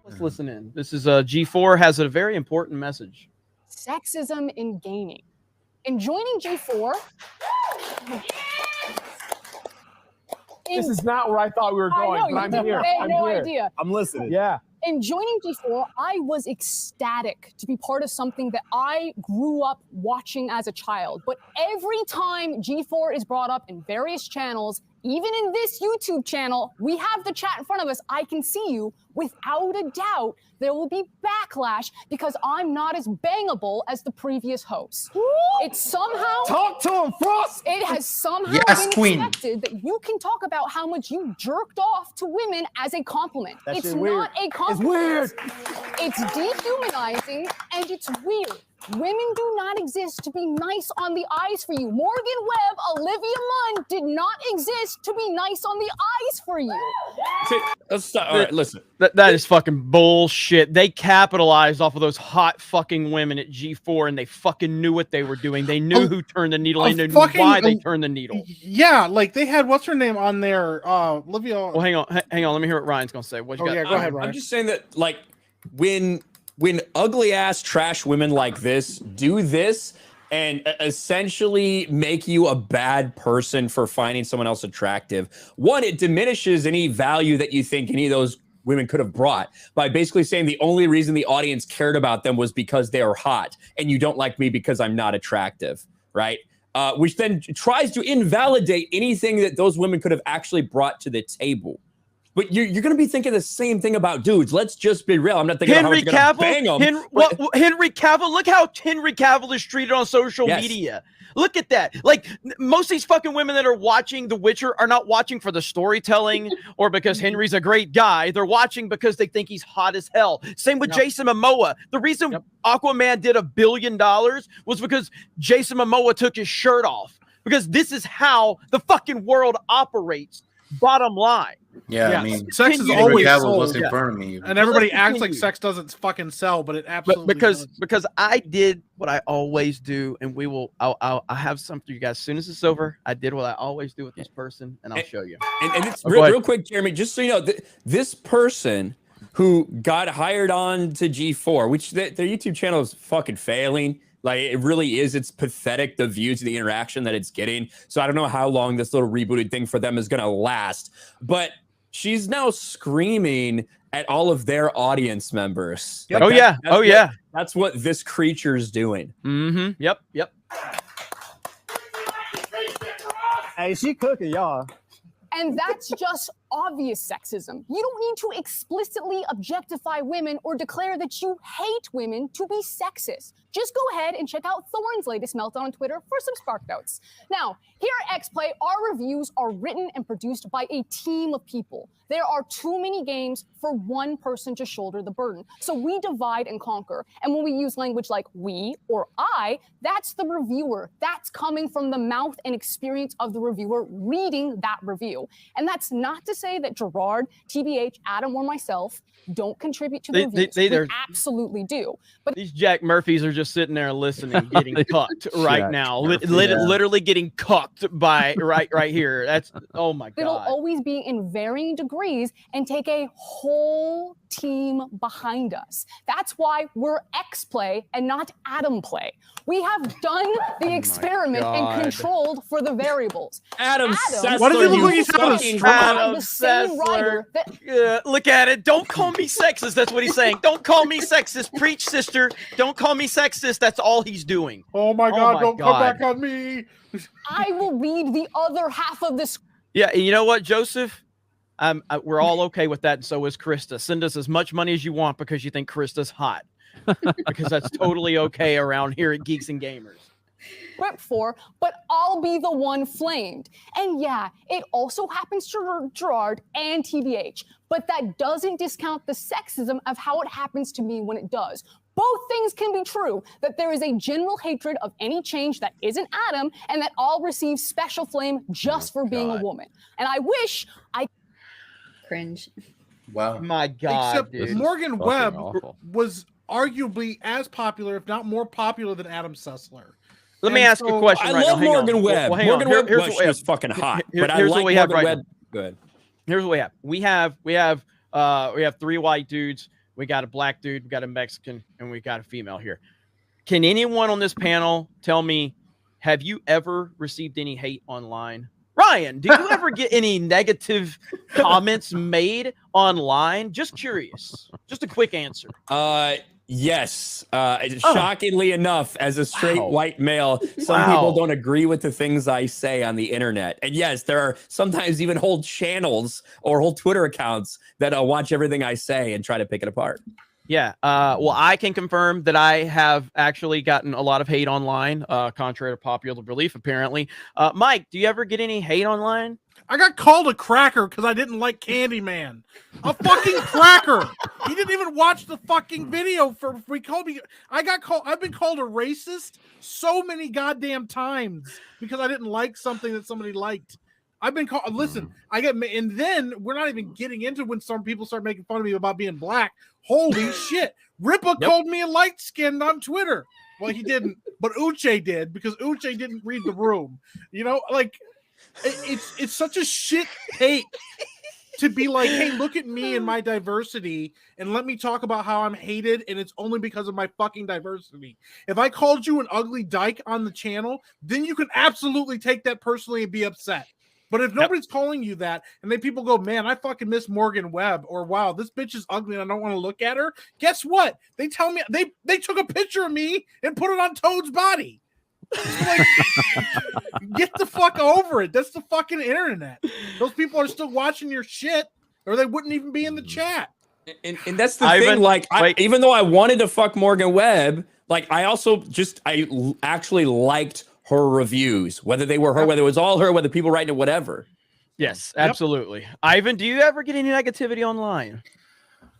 Let's listen in. This is G4 has a very important message. Sexism in gaming. In joining G4, this is not where I thought we were going, but I'm here. I had no idea. I'm listening. Yeah. In joining G4, I was ecstatic to be part of something that I grew up watching as a child. But every time G4 is brought up in various channels, even in this YouTube channel, we have the chat in front of us. I can see you. Without a doubt, there will be backlash because I'm not as bangable as the previous hosts. It's somehow... Talk to him, Frost! It has somehow been accepted that you can talk about how much you jerked off to women as a compliment. It's not a compliment. It's weird. It's dehumanizing and it's weird. Women do not exist to be nice on the eyes for you. Morgan Webb, Olivia Munn did not exist to be nice on the eyes for you. See, let's stop. All right, listen. That is fucking bullshit. They capitalized off of those hot fucking women at G4 and they fucking knew what they were doing. They knew who turned the needle and they knew why they turned the needle. Yeah, like they had, what's her name on there? Olivia. Well, hang on. Let me hear what Ryan's going to say. What you got? Yeah, go ahead, Ryan. I'm just saying that, like, when ugly ass trash women like this do this and essentially make you a bad person for finding someone else attractive, one, it diminishes any value that you think any of those women could have brought by basically saying the only reason the audience cared about them was because they are hot and you don't like me because I'm not attractive, right? Which then tries to invalidate anything that those women could have actually brought to the table. But you're going to be thinking the same thing about dudes. Let's just be real. I'm not thinking Henry about how much you're Cavill. gonna bang them. Henry Cavill. Look how Henry Cavill is treated on social media. Look at that. Like most of these fucking women that are watching The Witcher are not watching for the storytelling or because Henry's a great guy. They're watching because they think he's hot as hell. Same with Jason Momoa. The reason Aquaman did $1 billion was because Jason Momoa took his shirt off. Because this is how the fucking world operates. Bottom line. Yeah, I mean, sex is always sold. Was in front of me, and everybody acts like sex doesn't fucking sell, but it absolutely does. Because I did what I always do, and I'll have something for you guys as soon as it's over. I did what I always do with this person, and I'll show you. And it's real quick, Jeremy, just so you know, this person who got hired on to G4, which their YouTube channel is fucking failing. Like, it really is. It's pathetic, the views, the interaction that it's getting. So I don't know how long this little rebooted thing for them is going to last. But she's now screaming at all of their audience members. Like That's what this creature's doing. Mm-hmm. Yep. Hey, she cooking, y'all. And that's just obvious sexism. You don't need to explicitly objectify women or declare that you hate women to be sexist. Just go ahead and check out Thorne's latest meltdown on Twitter for some spark notes. Now, here at XPlay, our reviews are written and produced by a team of people. There are too many games for one person to shoulder the burden. So we divide and conquer. And when we use language like we or I, that's the reviewer. That's coming from the mouth and experience of the reviewer reading that review. And that's not to say that Gerard, TBH, Adam, or myself don't contribute to the reviews. We absolutely do. But these Jack Murphys are just sitting there listening, getting cucked right now. Literally getting cucked by right here. That's, oh my God. It'll always be in varying degrees and take a whole team behind us. That's why we're XPlay and not Adam Play. We have done the experiment and controlled for the variables. Adam Sessler, what does he look like? He's having Adam Sessler. Look at it. Don't call me sexist. That's what he's saying. Don't call me sexist. Preach, sister. Don't call me sexist. That's all he's doing. Oh my God, don't come back on me. I will read the other half of this. Yeah, you know what, Joseph? We're all okay with that, and so is Krista. Send us as much money as you want because you think Krista's hot. Because that's totally okay around here at Geeks and Gamers. Ripped for, but I'll be the one flamed. And yeah, it also happens to Gerard and TBH, but that doesn't discount the sexism of how it happens to me when it does. Both things can be true, that there is a general hatred of any change that isn't Adam, and that I'll receive special flame just for being a woman. And I wish I... Cringe. Wow. My God, Except dude. Morgan Webb was arguably as popular, if not more popular, than Adam Sessler. Let me ask you a question. I love Morgan Webb. Morgan Webb was fucking hot. But I like Morgan Webb. Good. Here's what we have. We have 3 white dudes we got a black dude, we got a Mexican, and we got a female here. Can anyone on this panel tell me, have you ever received any hate online? Ryan, do you ever get any negative comments made online? Just curious. Just a quick answer. Yes. Shockingly enough, as a straight white male, some people don't agree with the things I say on the internet. And yes, there are sometimes even whole channels or whole Twitter accounts that watch everything I say and try to pick it apart. Yeah. Well, I can confirm that I have actually gotten a lot of hate online, contrary to popular belief, apparently. Mike, do you ever get any hate online? I got called a cracker because I didn't like Candyman. A fucking cracker. He didn't even watch the fucking video he called me. I've been called a racist so many goddamn times because I didn't like something that somebody liked. I've been called. Listen, and then we're not even getting into when some people start making fun of me about being black. Holy shit! Ripa called me a light skinned on Twitter. Well, he didn't, but Uche did because Uche didn't read the room. You know, like it's such a shit take to be like, hey, look at me and my diversity, and let me talk about how I'm hated, and it's only because of my fucking diversity. If I called you an ugly dyke on the channel, then you can absolutely take that personally and be upset. But if nobody's calling you that, and then people go, man, I fucking miss Morgan Webb, or wow, this bitch is ugly and I don't want to look at her. Guess what? They tell me they took a picture of me and put it on Toad's body. Like, get the fuck over it. That's the fucking internet. Those people are still watching your shit, or they wouldn't even be in the chat. And that's the thing. Like, even though I wanted to fuck Morgan Webb, like I actually liked her reviews, whether they were her, whether it was all her, whether people writing it, whatever. Yes, absolutely. Ivan, do you ever get any negativity online?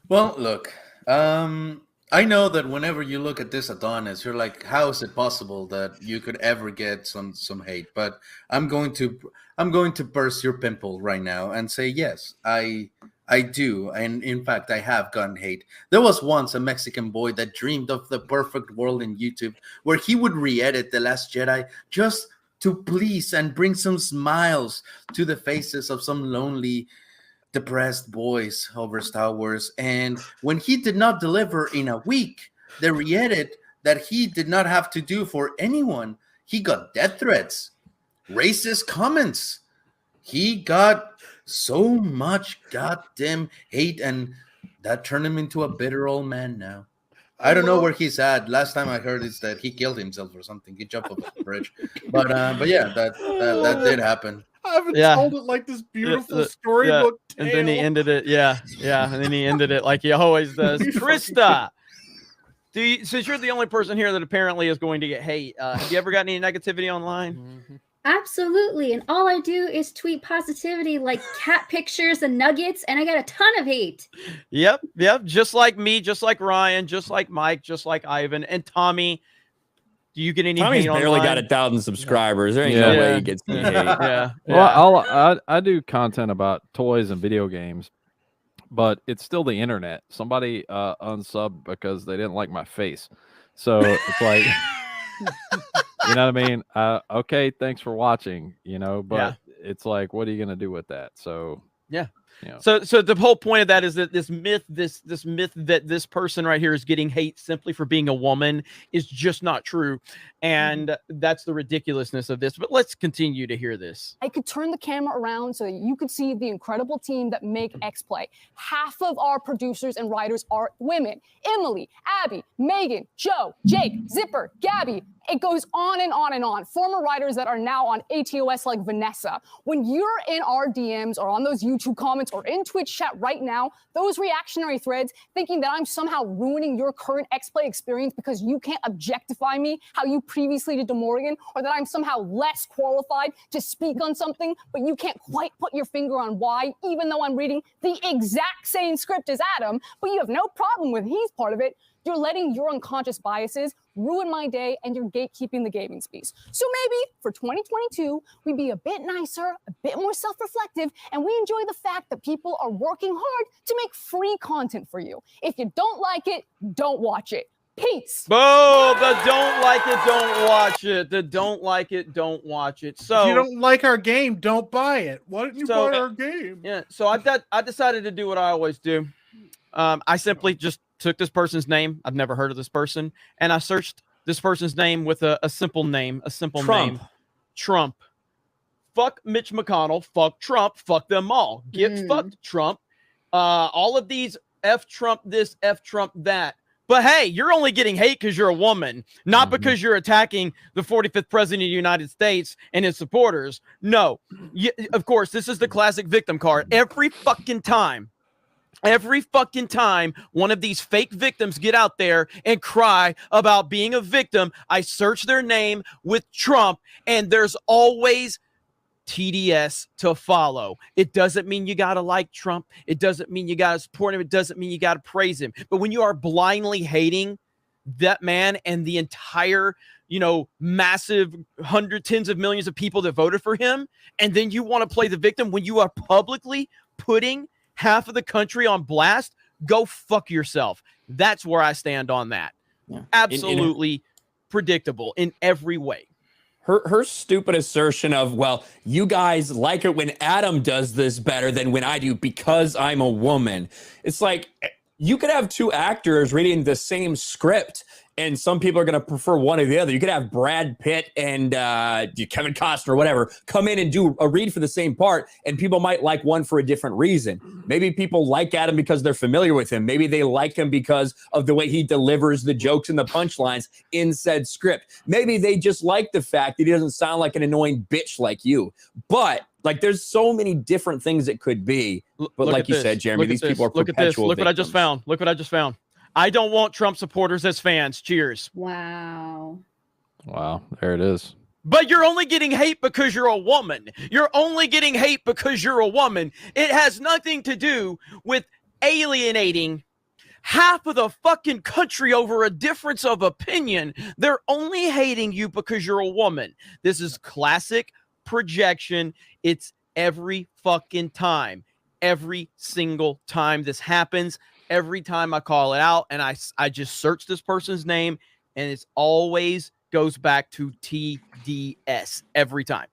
Well, look, I know that whenever you look at this Adonis, you're like, how is it possible that you could ever get some hate? But I'm going to burst your pimple right now and say, yes, I do. And in fact, I have gotten hate. There was once a Mexican boy that dreamed of the perfect world in YouTube where he would re-edit The Last Jedi just to please and bring some smiles to the faces of some lonely, depressed boys over Star Wars. And when he did not deliver in a week, the re-edit that he did not have to do for anyone, he got death threats, racist comments. He got so much goddamn hate, and that turned him into a bitter old man now. I don't know where he's at. Last time I heard is that he killed himself or something. He jumped off the bridge. But yeah, that did happen. I haven't told it like this beautiful storybook tale. And then he ended it. Yeah. And then he ended it like he always does. Krista, since you're the only person here that apparently is going to get hate, have you ever gotten any negativity online? Mm-hmm. Absolutely. And all I do is tweet positivity like cat pictures and nuggets, and I got a ton of hate. Yep. Just like me, just like Ryan, just like Mike, just like Ivan. And Tommy, do you get any Tommy's hate barely online? got 1,000 subscribers. There ain't no way he gets any hate. Well, I do content about toys and video games, but it's still the internet. Somebody unsubbed because they didn't like my face. So it's like... You know what I mean? Okay, thanks for watching, but it's like, what are you going to do with that? So, So the whole point of that is that this myth that this person right here is getting hate simply for being a woman is just not true. And that's the ridiculousness of this. But let's continue to hear this. I could turn the camera around so that you could see the incredible team that make X-Play. Half of our producers and writers are women. Emily, Abby, Megan, Joe, Jake, Zipper, Gabby. It goes on and on and on. Former writers that are now on ATOS like Vanessa. When you're in our DMs or on those YouTube comments or in Twitch chat right now, those reactionary threads thinking that I'm somehow ruining your current X-Play experience because you can't objectify me how you previously did to Morgan, or that I'm somehow less qualified to speak on something, but you can't quite put your finger on why, even though I'm reading the exact same script as Adam, but you have no problem with he's part of it. You're letting your unconscious biases ruin my day, and you're gatekeeping the gaming space. So maybe for 2022, we be a bit nicer, a bit more self-reflective, and we enjoy the fact that people are working hard to make free content for you. If you don't like it, don't watch it. Peace. Boom! The don't like it, don't watch it. The don't like it, don't watch it. So if you don't like our game, don't buy it. Why didn't you buy our game? Yeah. So I decided to do what I always do. I simply just took this person's name. I've never heard of this person. And I searched this person's name with a simple name, name. Trump. Fuck Mitch McConnell. Fuck Trump. Fuck them all. Get fucked, Trump. All of these F Trump this, F Trump that. But hey, you're only getting hate because you're a woman, not because you're attacking the 45th president of the United States and his supporters. No, of course, this is the classic victim card. Every fucking time one of these fake victims get out there and cry about being a victim, I search their name with Trump, and there's always TDS to follow. It doesn't mean you got to like Trump. It doesn't mean you got to support him. It doesn't mean you got to praise him. But when you are blindly hating that man and the entire, massive tens of millions of people that voted for him, and then you want to play the victim when you are publicly putting half of the country on blast, go fuck yourself. That's where I stand on that. Yeah. Absolutely predictable in every way. Her stupid assertion of, well, you guys like it when Adam does this better than when I do because I'm a woman. It's like you could have two actors reading the same script and some people are going to prefer one or the other. You could have Brad Pitt and Kevin Costner or whatever come in and do a read for the same part, and people might like one for a different reason. Maybe people like Adam because they're familiar with him. Maybe they like him because of the way he delivers the jokes and the punchlines in said script. Maybe they just like the fact that he doesn't sound like an annoying bitch like you. But there's so many different things it could be. But like you said, Jeremy, these people are perpetual Look what I just found. Look what I just found. I don't want Trump supporters as fans. Cheers. Wow. Wow. There it is. But you're only getting hate because you're a woman. You're only getting hate because you're a woman. It has nothing to do with alienating half of the fucking country over a difference of opinion. They're only hating you because you're a woman. This is classic projection. It's every fucking time. Every single time this happens. Every time I call it out and I just search this person's name, and it's always goes back to TDS every time.